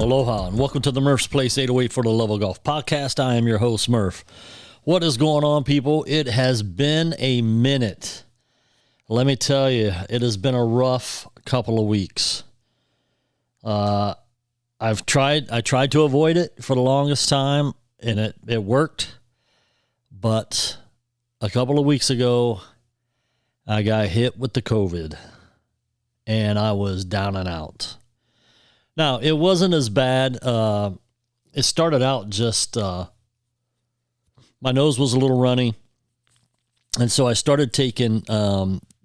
Aloha and welcome to the Murph's Place 808 for the Love of Golf podcast. I am your host, Murph. What is going on, people? It has been a minute. Let me tell you, it has been a rough couple of weeks. I tried to avoid it for the longest time, and it worked. But a couple of weeks ago, I got hit with the COVID, and I was down and out. Now, it wasn't as bad. It started out just, my nose was a little runny. And so I started taking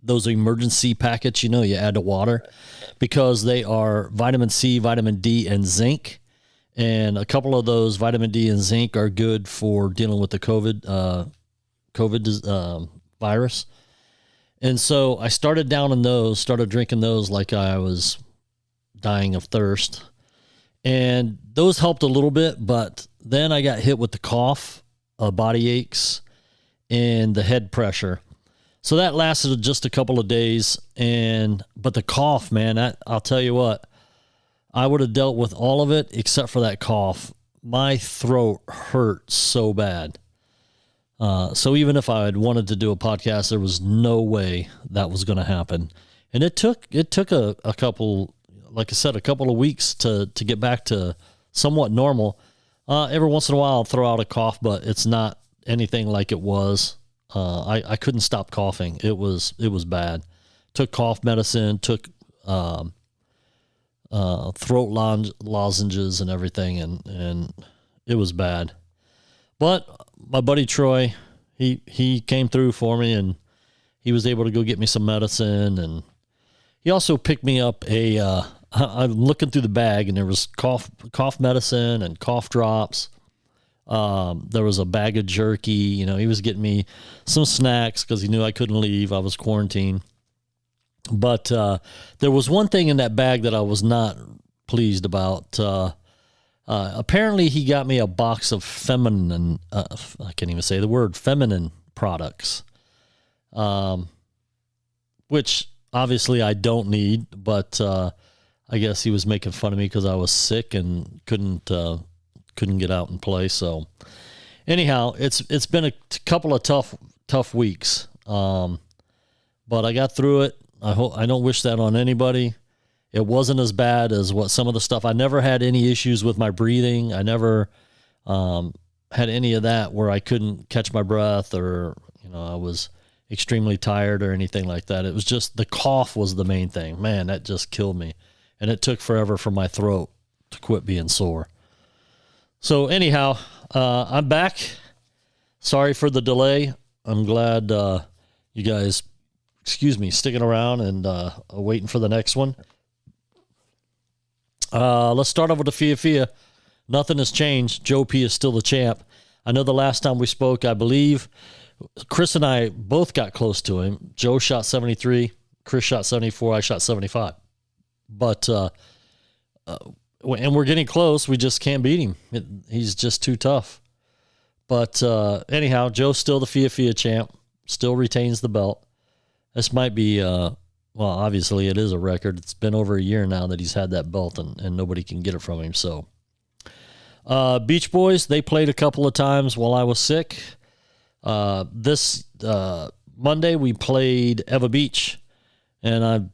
those emergency packets, you add to water, because they are vitamin C, vitamin D, and zinc. And a couple of those vitamin D and zinc are good for dealing with the COVID virus. And so I started down in those, started drinking those like I was dying of thirst, and those helped a little bit, but then I got hit with the cough, body aches, and the head pressure. So that lasted just a couple of days, but the cough, man, I'll tell you what, I would have dealt with all of it except for that cough. My throat hurt so bad. So even if I had wanted to do a podcast, there was no way that was going to happen. And it took a couple, like I said, a couple of weeks to get back to somewhat normal. Every once in a while I'll throw out a cough, but it's not anything like it was. I couldn't stop coughing. It was bad. Took cough medicine, took throat lozenges and everything, and it was bad. But my buddy Troy, he came through for me, and he was able to go get me some medicine, and he also picked me up I'm looking through the bag, and there was cough medicine and cough drops. There was a bag of jerky. He was getting me some snacks because he knew I couldn't leave. I was quarantined. But there was one thing in that bag that I was not pleased about. Apparently, he got me a box of feminine, I can't even say the word, feminine products, which obviously I don't need, but I guess he was making fun of me because I was sick and couldn't get out and play. So anyhow, it's been a couple of tough weeks. But I got through it. I don't wish that on anybody. It wasn't as bad as what some of the stuff. I never had any issues with my breathing. I never had any of that where I couldn't catch my breath, or I was extremely tired or anything like that. It was just the cough was the main thing. Man, that just killed me. And it took forever for my throat to quit being sore. So anyhow, I'm back. Sorry for the delay. I'm glad you guys, sticking around and waiting for the next one. Let's start off with the Fia. Nothing has changed. Joe P is still the champ. I know the last time we spoke, I believe Chris and I both got close to him. Joe shot 73. Chris shot 74. I shot 75. But, and we're getting close. We just can't beat him. He's just too tough. But anyhow, Joe's still the Fia champ, still retains the belt. This might be, obviously it is a record. It's been over a year now that he's had that belt, and nobody can get it from him. So Beach Boys, they played a couple of times while I was sick. This Monday we played Eva Beach, and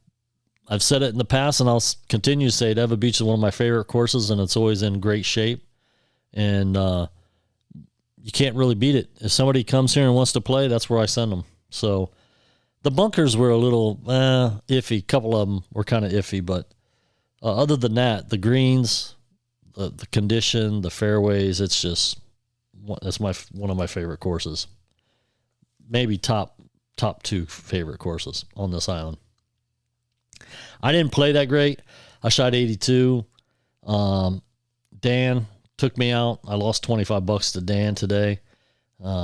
I've said it in the past, and I'll continue to say it. Eva Beach is one of my favorite courses, and it's always in great shape. And you can't really beat it. If somebody comes here and wants to play, that's where I send them. So the bunkers were a little iffy. A couple of them were kind of iffy, but other than that, the greens, the condition, the fairways, that's one of my favorite courses. Maybe top two favorite courses on this island. I didn't play that great. I shot 82. Dan took me out. I lost $25 to Dan today,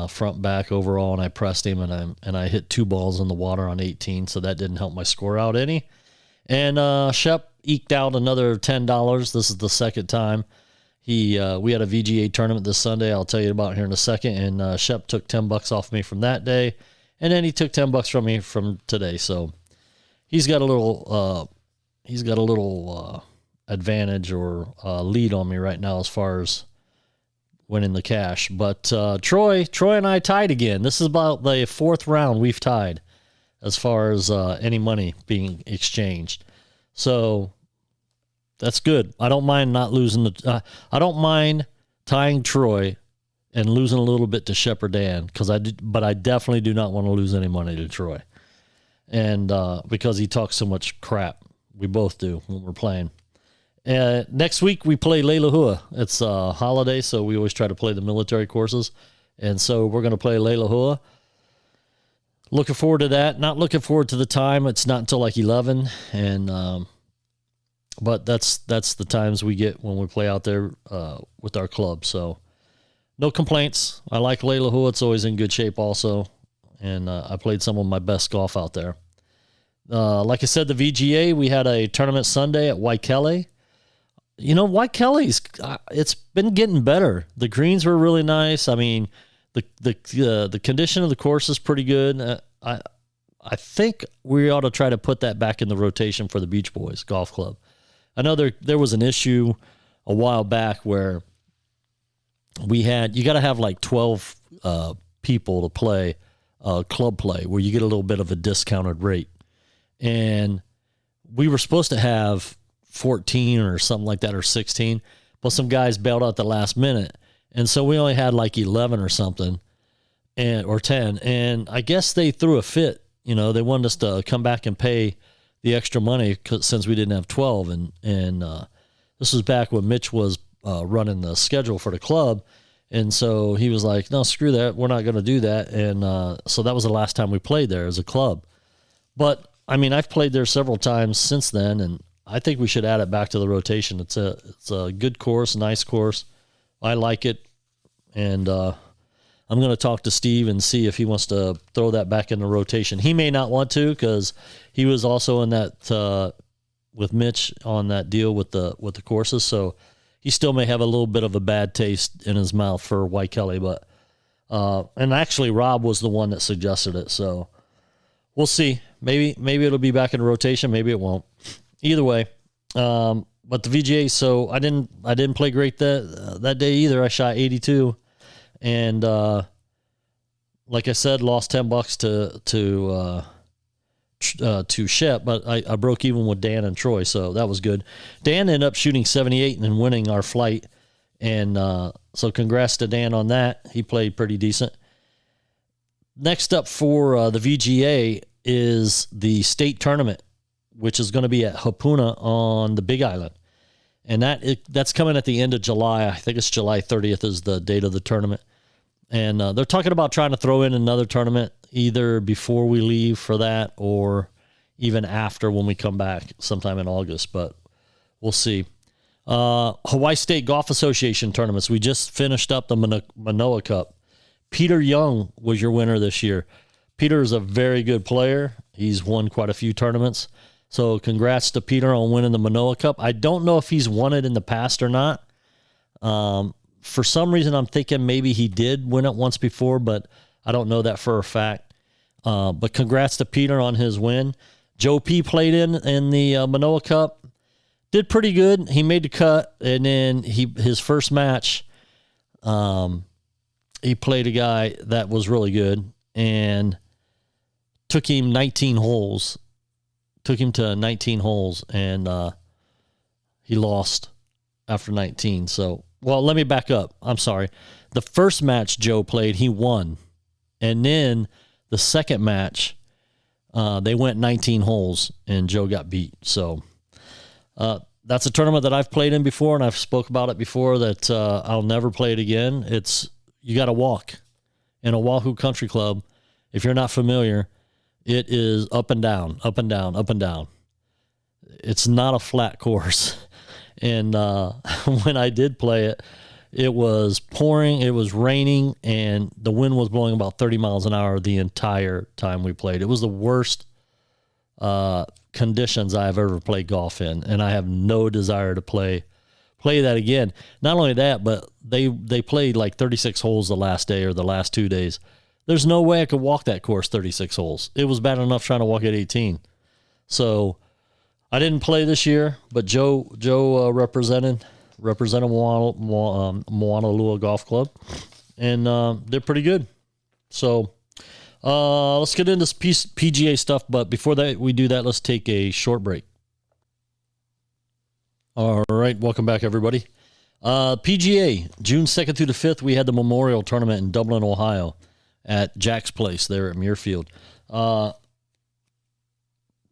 front, back, overall, and I pressed him, and I hit 2 balls in the water on 18, so that didn't help my score out any. And Shep eked out another $10. This is the second time. We had a VGA tournament this Sunday. I'll tell you about it here in a second. And Shep took $10 off me from that day, and then he took $10 from me from today. So he's got a little advantage or lead on me right now as far as winning the cash. But Troy and I tied again. This is about the fourth round we've tied as far as any money being exchanged. So that's good. I don't mind not losing I don't mind tying Troy and losing a little bit to Shepherd Dan, but I definitely do not want to lose any money to Troy. And because he talks so much crap. We both do when we're playing. Next week we play Leilehua. It's a holiday, so we always try to play the military courses. And so we're going to play Leilehua. Looking forward to that. Not looking forward to the time. It's not until like 11. And but that's the times we get when we play out there with our club. So no complaints. I like Leilehua. It's always in good shape also. And I played some of my best golf out there. Like I said, the VGA, we had a tournament Sunday at Waikele. You know, Waikele's, it's been getting better. The greens were really nice. I mean, the condition of the course is pretty good. I think we ought to try to put that back in the rotation for the Beach Boys Golf Club. I know there was an issue a while back where you got to have like 12 people to play club play, where you get a little bit of a discounted rate. And we were supposed to have 14 or something like that, or 16, but some guys bailed out the last minute. And so we only had like 11 or something, or 10. And I guess they threw a fit. You know, they wanted us to come back and pay the extra money since we didn't have 12. And this was back when Mitch was running the schedule for the club. And so he was like, no, screw that. We're not going to do that. And so that was the last time we played there as a club. But I mean, I've played there several times since then, and I think we should add it back to the rotation. It's a good course, nice course. I like it, and I'm going to talk to Steve and see if he wants to throw that back in the rotation. He may not want to, because he was also in that with Mitch on that deal with the courses, so he still may have a little bit of a bad taste in his mouth for Waikele. But and actually, Rob was the one that suggested it, so we'll see. Maybe it'll be back in rotation. Maybe it won't. Either way, but the VGA. So I didn't play great that day either. I shot 82, and like I said, lost $10 to Shep, but I broke even with Dan and Troy, so that was good. Dan ended up shooting 78 and winning our flight, and so congrats to Dan on that. He played pretty decent. Next up for the VGA is the state tournament, which is going to be at Hapuna on the Big Island. And that's coming at the end of July. I think it's July 30th is the date of the tournament. And they're talking about trying to throw in another tournament either before we leave for that or even after when we come back sometime in August. But we'll see. Hawaii State Golf Association tournaments. We just finished up the Manoa Cup. Peter Young was your winner this year. Peter is a very good player. He's won quite a few tournaments. So congrats to Peter on winning the Manoa Cup. I don't know if he's won it in the past or not. For some reason, I'm thinking maybe he did win it once before, but I don't know that for a fact. But congrats to Peter on his win. Joe P played in the Manoa Cup. Did pretty good. He made the cut, and then his first match, he played a guy that was really good and took him 19 holes. Took him to 19 holes, and he lost after 19. So, well, let me back up. I'm sorry. The first match Joe played, he won. And then the second match, they went 19 holes, and Joe got beat. So that's a tournament that I've played in before, and I've spoke about it before, that I'll never play it again. You got to walk. In Oahu Country Club, if you're not familiar, it is up and down, up and down, up and down. It's not a flat course. And when I did play it, it was pouring, it was raining, and the wind was blowing about 30 miles an hour the entire time we played. It was the worst conditions I've ever played golf in, and I have no desire to play that again. Not only that, but they played like 36 holes the last day or the last 2 days. There's no way I could walk that course 36 holes. It was bad enough trying to walk at 18. So I didn't play this year, but Joe represented Moana Lua Golf Club, and they're pretty good. So let's get into some PGA stuff. But before that, we do that, let's take a short break. All right, welcome back, everybody. PGA, June 2nd through the 5th, we had the Memorial Tournament in Dublin, Ohio, at Jack's Place there at Muirfield.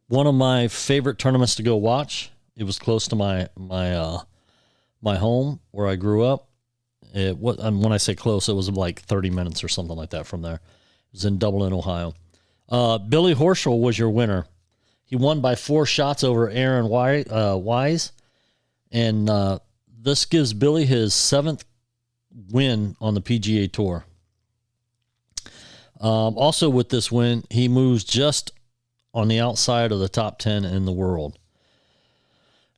One of my favorite tournaments to go watch. It was close to my home where I grew up. When I say close, it was like 30 minutes or something like that from there. It was in Dublin, Ohio. Billy Horschel was your winner. He won by 4 shots over Aaron Wise, and this gives Billy his 7th win on the PGA Tour. Also with this win, he moves just on the outside of the top 10 in the world.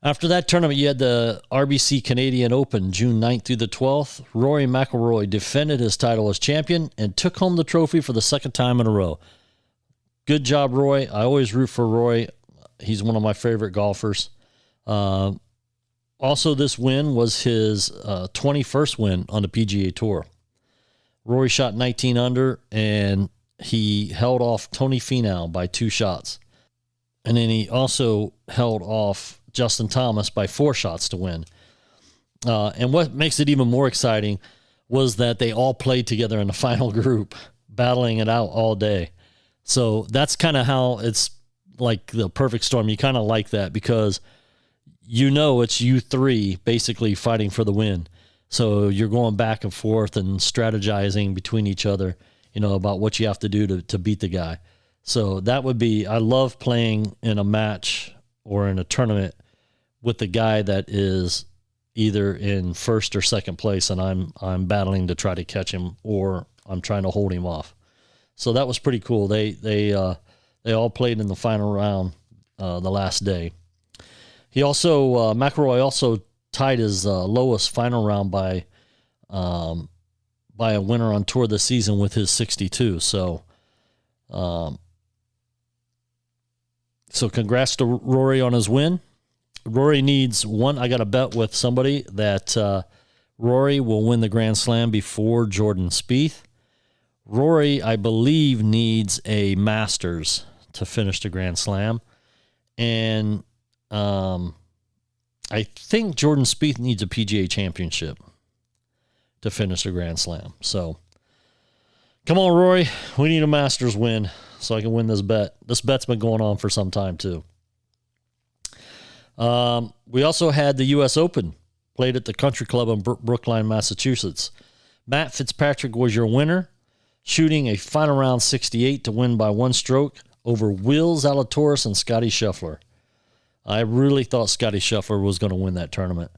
After that tournament, you had the RBC Canadian Open, June 9th through the 12th. Rory McIlroy defended his title as champion and took home the trophy for the 2nd time in a row. Good job, Roy. I always root for Roy. He's one of my favorite golfers. Also, this win was his 21st win on the PGA Tour. Rory shot 19 under, and he held off Tony Finau by 2 shots. And then he also held off Justin Thomas by 4 shots to win. And what makes it even more exciting was that they all played together in the final group, battling it out all day. So that's kind of how it's like the perfect storm. You kind of like that because it's you 3 basically fighting for the win. So you're going back and forth and strategizing between each other, about what you have to do to beat the guy. So that would be, I love playing in a match or in a tournament with the guy that is either in 1st or 2nd place, and I'm battling to try to catch him, or I'm trying to hold him off. So that was pretty cool. They all played in the final round the last day. He also McIlroy also tied his lowest final round by a winner on tour this season with his 62. So congrats to Rory on his win. Rory needs one. I got a bet with somebody that Rory will win the Grand Slam before Jordan Spieth. Rory, I believe, needs a Masters to finish the Grand Slam. And I think Jordan Spieth needs a PGA Championship to finish the Grand Slam. So, come on, Rory. We need a Masters win so I can win this bet. This bet's been going on for some time, too. We also had the U.S. Open, played at the Country Club in Brookline, Massachusetts. Matt Fitzpatrick was your winner, shooting a final round 68 to win by 1 stroke over Will Zalatoris and Scottie Scheffler. I really thought Scottie Scheffler was going to win that tournament.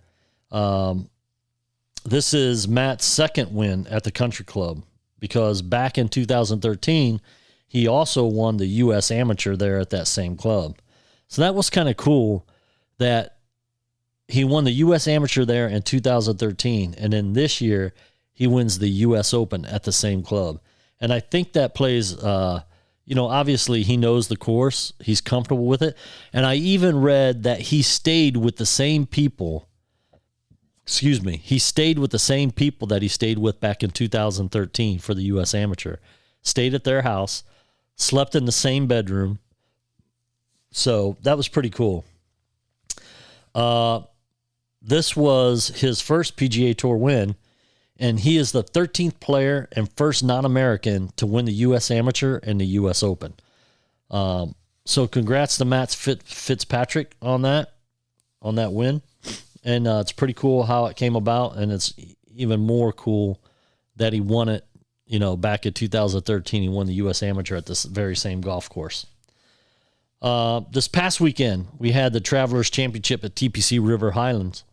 This is Matt's 2nd win at the Country Club because back in 2013, he also won the U.S. Amateur there at that same club. So that was kind of cool that he won the U.S. Amateur there in 2013, and then this year he wins the U.S. Open at the same club. And I think that plays, obviously he knows the course. He's comfortable with it. And I even read that he stayed with the same people. He stayed with the same people that he stayed with back in 2013 for the U.S. Amateur. Stayed at their house, slept in the same bedroom. So that was pretty cool. This was his first PGA Tour win, and he is the 13th player and first non-American to win the U.S. Amateur and the U.S. Open. So congrats to Matt Fitzpatrick on that win. And it's pretty cool how it came about, and it's even more cool that he won it, back in 2013. He won the U.S. Amateur at this very same golf course. This past weekend, we had the Travelers Championship at TPC River Highlands.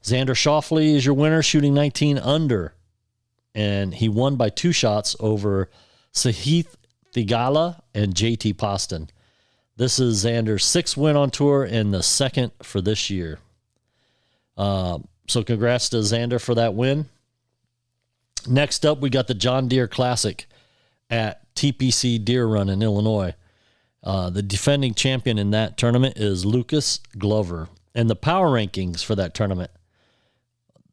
Xander Schauffele is your winner, shooting 19 under, and he won by 2 shots over Sahith Theegala and JT Poston. This is Xander's 6th win on tour and the 2nd for this year. So congrats to Xander for that win. Next up, we got the John Deere Classic at TPC Deer Run in Illinois. The defending champion in that tournament is Lucas Glover. And the power rankings for that tournament,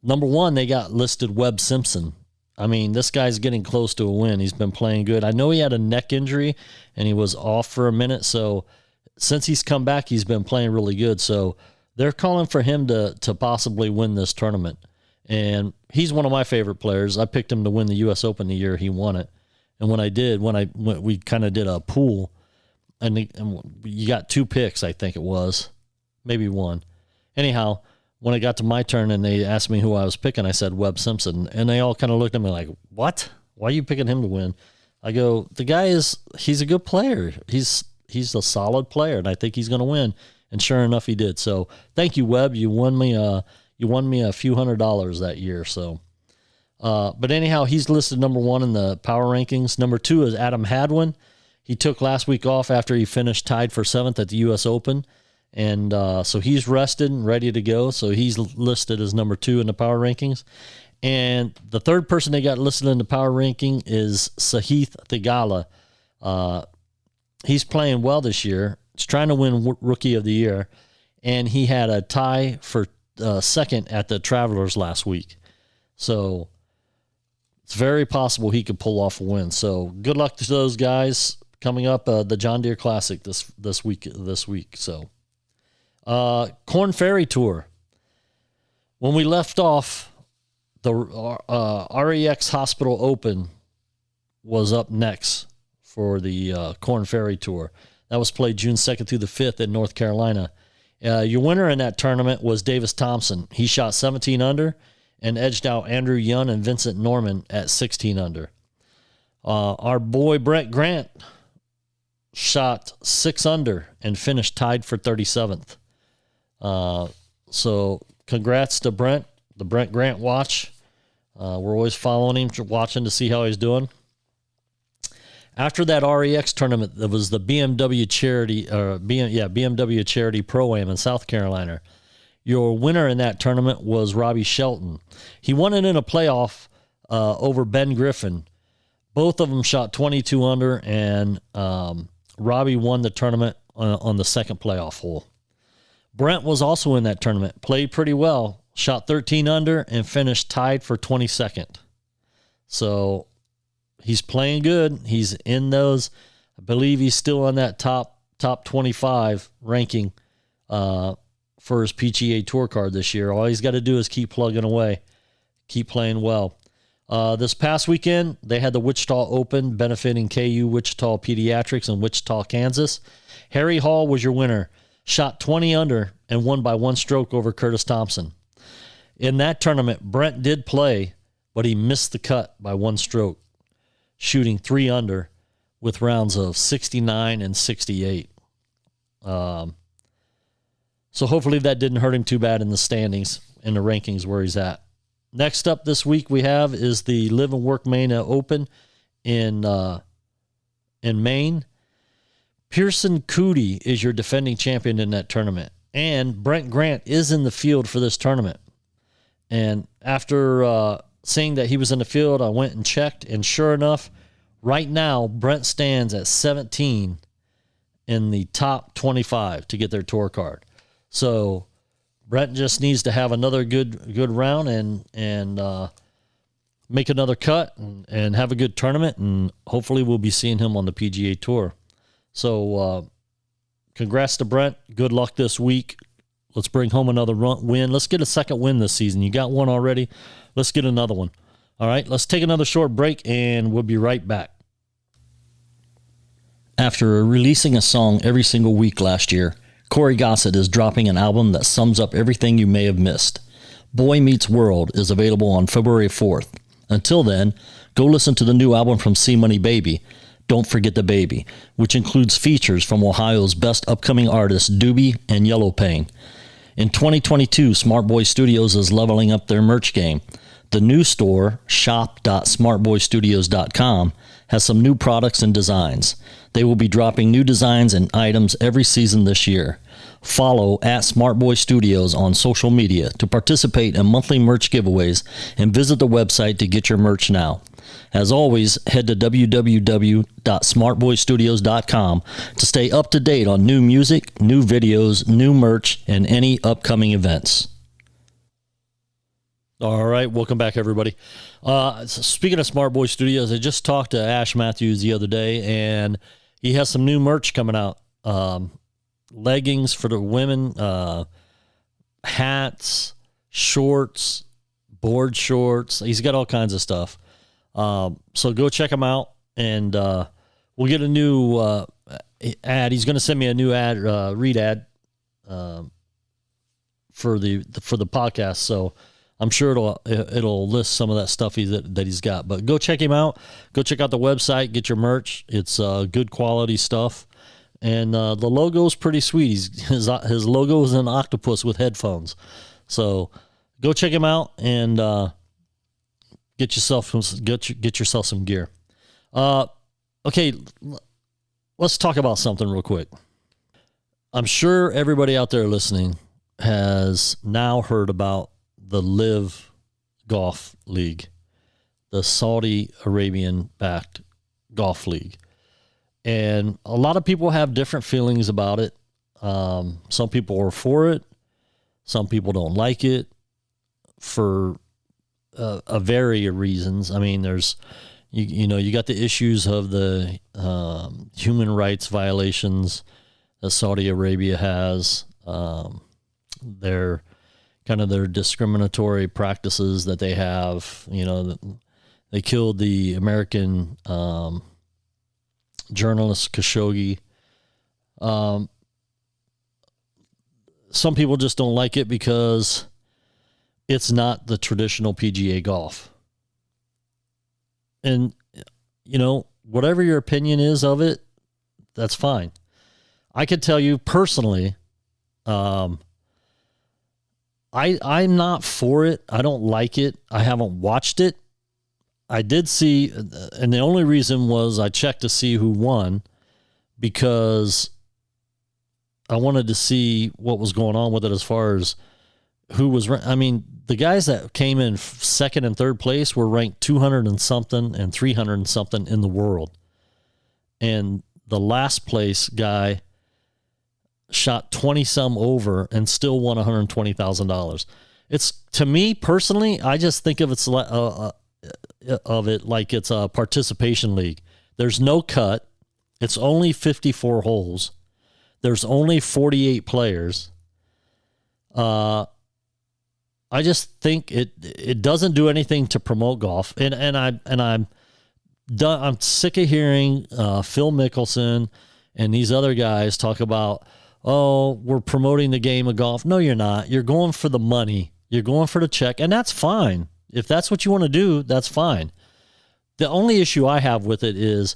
number 1, they got listed Webb Simpson. I mean, this guy's getting close to a win. He's been playing good. I know he had a neck injury and he was off for a minute. So since he's come back, he's been playing really good. So they're calling for him to possibly win this tournament. And he's one of my favorite players. I picked him to win the U.S. Open the year he won it. And when we kind of did a pool, and you got 2 picks, I think it was, maybe 1. Anyhow, when it got to my turn and they asked me who I was picking, I said Webb Simpson. And they all kind of looked at me like, what? Why are you picking him to win? I go, the guy he's a good player. He's a solid player, and I think he's going to win. And sure enough, he did. So thank you, Webb. You won me a few $100s that year. So, but anyhow, he's listed number 1 in the power rankings. Number 2 is Adam Hadwin. He took last week off after he finished tied for 7th at the U.S. Open. And so he's rested and ready to go. So he's listed as number 2 in the power rankings. And the third person they got listed in the power ranking is Sahith Theegala. He's playing well this year. He's trying to win Rookie of the Year. And he had a tie for second at the Travelers last week. So it's very possible he could pull off a win. So good luck to those guys coming up, the John Deere Classic this week. So Korn Ferry Tour. When we left off, the REX Hospital Open was up next for the Korn Ferry Tour. That was played June 2nd through the 5th in North Carolina. Your winner in that tournament was Davis Thompson. He shot 17 under and edged out Andrew Young and Vincent Norman at 16 under. Our boy Brent Grant shot 6 under and finished tied for 37th. So congrats to Brent, the Brent Grant Watch. We're always following him, watching to see how he's doing. After that REX tournament, there was the BMW Charity Pro-Am in South Carolina. Your winner in that tournament was Robbie Shelton. He won it in a playoff over Ben Griffin. Both of them shot 22 under, and Robbie won the tournament on the second playoff hole. Brent was also in that tournament, played pretty well, shot 13 under, and finished tied for 22nd. So he's playing good. He's in those. I believe he's still on that top 25 ranking for his PGA Tour card this year. All he's got to do is keep plugging away, keep playing well. This past weekend, they had the Wichita Open benefiting KU Wichita Pediatrics in Wichita, Kansas. Harry Hall was your winner. Shot 20 under and won by 1 stroke over Curtis Thompson. In that tournament, Brent did play, but he missed the cut by 1 stroke, shooting 3 under with rounds of 69 and 68. So hopefully that didn't hurt him too bad in the standings, in the rankings where he's at. Next up this week we have is the Live and Work Maine Open in Maine. Pearson Coody is your defending champion in that tournament. And Brent Grant is in the field for this tournament. And after seeing that he was in the field, I went and checked. And sure enough, right now, Brent stands at 17 in the top 25 to get their tour card. So Brent just needs to have another good round and make another cut and have a good tournament. And hopefully we'll be seeing him on the PGA Tour. So congrats to Brent. Good luck this week. Let's bring home another win. Let's get a second win this season. You got one already. Let's get another one. All right, let's take another short break, and we'll be right back. After releasing a song every single week last year, Corey Gossett is dropping an album that sums up everything you may have missed. Boy Meets World is available on February 4th. Until then, go listen to the new album from C-Money Baby, Don't Forget the Baby, which includes features from Ohio's best upcoming artists Doobie and Yellow Pain. In 2022, Smart Boy Studios is leveling up their merch game. The new store, shop.smartboystudios.com, has some new products and designs. They will be dropping new designs and items every season this year. Follow at Smart Boy Studios on social media to participate in monthly merch giveaways and visit the website to get your merch now. As always, head to www.smartboystudios.com to stay up to date on new music, new videos, new merch, and any upcoming events. All right, welcome back, everybody. Speaking of Smart Boy Studios, I just talked to Ash Matthews the other day, and he has some new merch coming out. Leggings for the women, hats, shorts, board shorts. He's got all kinds of stuff. So go check him out, and we'll get a new ad. He's going to send me a new ad, read ad for the podcast. So I'm sure it'll list some of that stuff that he's got. But go check him out. Go check out the website. Get your merch. It's good quality stuff. And the logo's pretty sweet. His logo is an octopus with headphones. So go check him out and get yourself some gear. Okay, let's talk about something real quick. I'm sure everybody out there listening has now heard about the Live Golf League, the Saudi Arabian-backed golf league. And a lot of people have different feelings about it. Some people are for it. Some people don't like it for a variety of reasons. I mean, there's, you got the issues of the human rights violations that Saudi Arabia has. Their discriminatory practices that they have. They killed the American journalist Khashoggi. Some people just don't like it because it's not the traditional PGA golf. And, whatever your opinion is of it, that's fine. I could tell you personally, I'm not for it. I don't like it. I haven't watched it. I did see, and the only reason was I checked to see who won because I wanted to see what was going on with it as far as who was. I mean, the guys that came in second and third place were ranked 200 and something and 300 and something in the world. And the last place guy shot 20 some over and still won $120,000. It's, to me personally, I just think of it like it's a participation league. There's no cut. It's only 54 holes. There's only 48 players. I just think it doesn't do anything to promote golf. And I'm done. I'm sick of hearing Phil Mickelson and these other guys talk about, oh, we're promoting the game of golf. No, you're not. You're going for the money. You're going for the check, and that's fine. If that's what you want to do, that's fine. The only issue I have with it is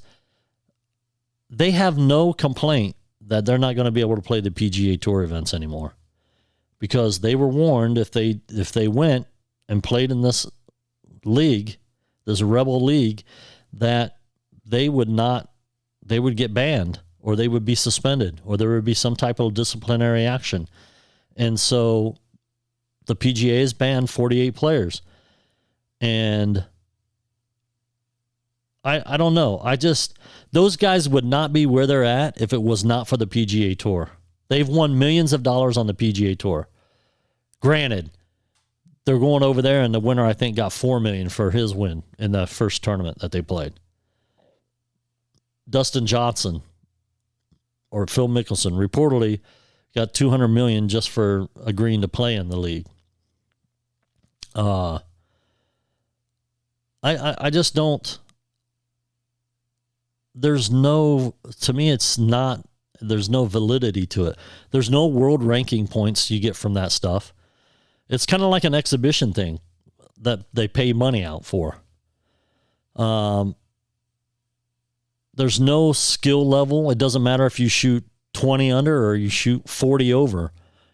they have no complaint that they're not going to be able to play the PGA Tour events anymore, because they were warned if they went and played in this league, this rebel league, that they would get banned, or they would be suspended, or there would be some type of disciplinary action. And so the PGA has banned 48 players. And I don't know. Those guys would not be where they're at if it was not for the PGA Tour. They've won millions of dollars on the PGA Tour. Granted, they're going over there, and the winner, I think, got $4 million for his win in the first tournament that they played. Dustin Johnson or Phil Mickelson reportedly got $200 million just for agreeing to play in the league. I just don't. There's no validity to it. There's no world ranking points you get from that stuff. It's kind of like an exhibition thing that they pay money out for. There's no skill level. It doesn't matter if you shoot 20 under or you shoot 40 over.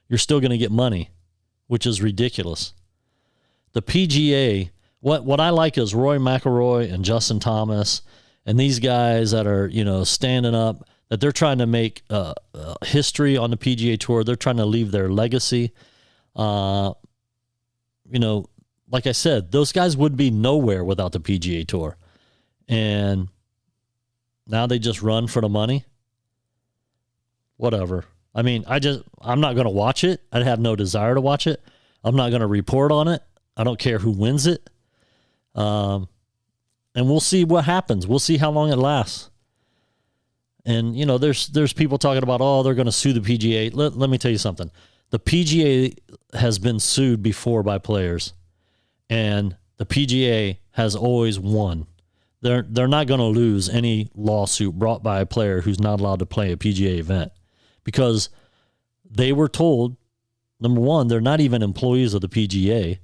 You're still going to get money, which is ridiculous. The PGA, what I like is Rory McIlroy and Justin Thomas and these guys that are, standing up. that they're trying to make history on the PGA Tour. They're trying to leave their legacy. You know, like I said, those guys would be nowhere without the PGA Tour. And now they just run for the money. Whatever. I mean, I'm not going to watch it. I have no desire to watch it. I'm not going to report on it. I don't care who wins it. And we'll see what happens. We'll see how long it lasts. And, you know, there's people talking about, oh, they're going to sue the PGA. Let me tell you something. The PGA has been sued before by players, and the PGA has always won. They're not going to lose any lawsuit brought by a player who's not allowed to play a PGA event, because they were told, number one, they're not even employees of the PGA.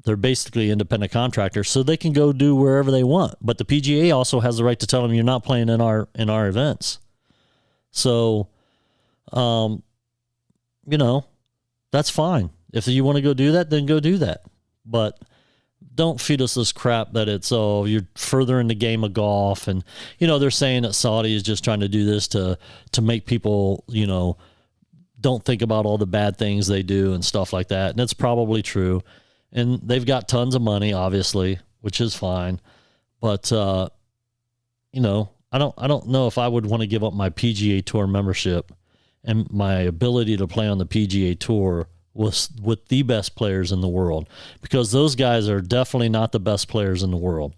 They're basically independent contractors, so they can go do wherever they want. But the PGA also has the right to tell them you're not playing in our events. So, you know, that's fine. If you want to go do that, then go do that. But don't feed us this crap that it's, oh, you're furthering the game of golf. And, you know, they're saying that Saudi is just trying to do this to make people, you know, don't think about all the bad things they do and stuff like that. And it's probably true. And they've got tons of money, obviously, which is fine. But, you know, I don't know if I would want to give up my PGA Tour membership and my ability to play on the PGA Tour with the best players in the world, because those guys are definitely not the best players in the world.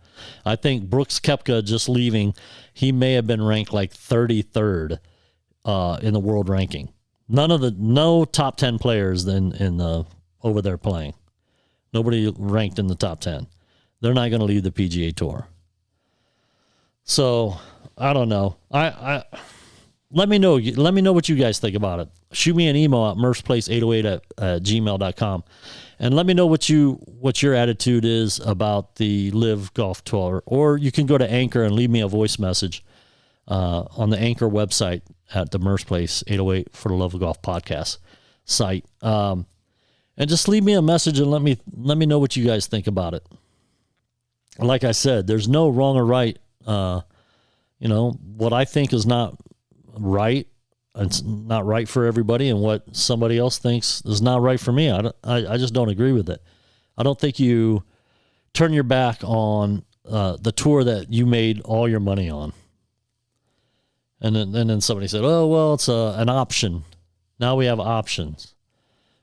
I think Brooks Koepka just leaving, he may have been ranked like 33rd in the world ranking. No top 10 players over there playing. Nobody ranked in the top 10. They're not going to leave the PGA Tour. So I don't know. Let me know. Let me know what you guys think about it. Shoot me an email at murphsplace808@gmail.com, and let me know what your attitude is about the Live Golf Tour. Or you can go to Anchor and leave me a voice message on the Anchor website at the Murph's Place 808 for the Love of Golf podcast site. And just leave me a message and let me know what you guys think about it. Like I said, there's no wrong or right. You know, what I think is not right, it's not right for everybody, and what somebody else thinks is not right for me. I just don't agree with it. I don't think you turn your back on the tour that you made all your money on. And then somebody said, oh, well, it's an option. Now we have options.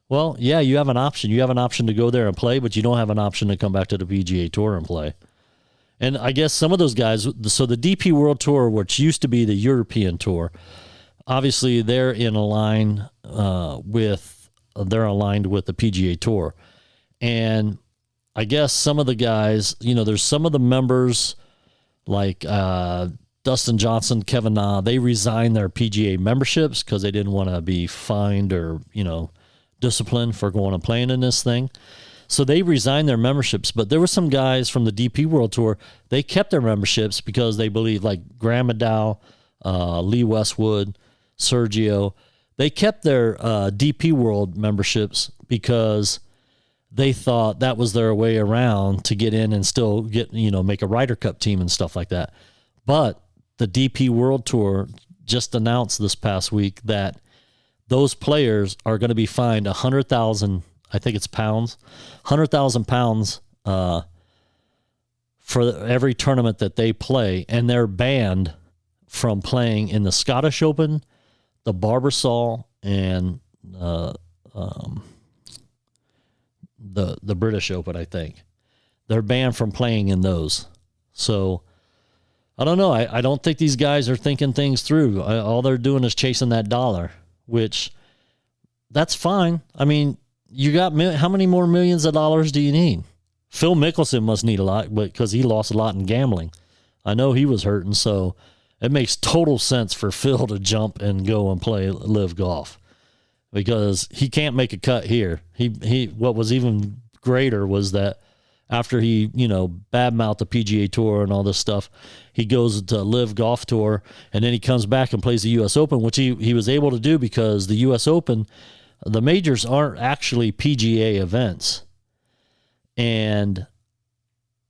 Well, yeah, you have an option. You have an option to go there and play, but you don't have an option to come back to the PGA Tour and play. And I guess some of those guys, so the DP World Tour, which used to be the European Tour, obviously they're aligned with the PGA Tour. And I guess some of the guys, you know, there's some of the members like Dustin Johnson, Kevin Na, they resigned their PGA memberships because they didn't want to be fined or, you know, disciplined for going and playing in this thing. So they resigned their memberships, but there were some guys from the DP World Tour, they kept their memberships because they believed, like Graham Addow, Lee Westwood, Sergio, they kept their DP World memberships because they thought that was their way around to get in and still get, you know, make a Ryder Cup team and stuff like that. But the DP World Tour just announced this past week that those players are going to be fined 100,000, I think it's pounds, 100,000 pounds for every tournament that they play, and they're banned from playing in the Scottish Open, the Barbasol, and the British Open, I think. They're banned from playing in those. So I don't know. I don't think these guys are thinking things through. All they're doing is chasing that dollar, which that's fine. I mean, you got how many more millions of dollars do you need? Phil Mickelson must need a lot, because he lost a lot in gambling. I know he was hurting, so it makes total sense for Phil to jump and go and play Live Golf, because he can't make a cut here. He what was even greater was that after he, you know, badmouthed the PGA Tour and all this stuff, he goes to Live Golf Tour, and then he comes back and plays the U.S. Open, which he was able to do because the U.S. Open, the majors aren't actually PGA events. And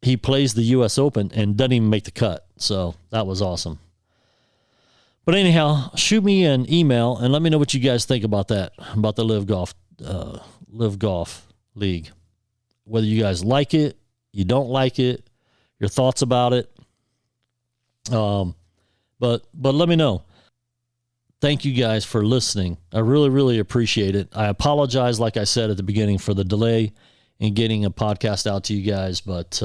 he plays the U.S. Open and doesn't even make the cut. So that was awesome. But anyhow, shoot me an email and let me know what you guys think about that, about the Live Golf League. Whether you guys like it, you don't like it, your thoughts about it. But let me know. Thank you guys for listening. I really, really appreciate it. I apologize, like I said at the beginning, for the delay in getting a podcast out to you guys, but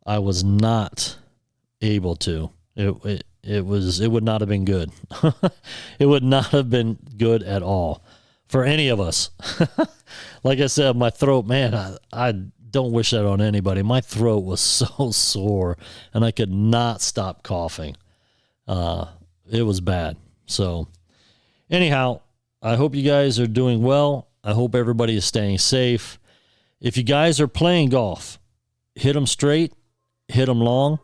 I was not able to. It would not have been good. It would not have been good at all for any of us. Like I said, my throat, man, I don't wish that on anybody. My throat was so sore, and I could not stop coughing. It was bad. So anyhow, I hope you guys are doing well. I hope everybody is staying safe. If you guys are playing golf, hit them straight, hit them long,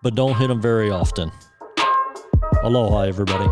but don't hit them very often. Aloha, everybody.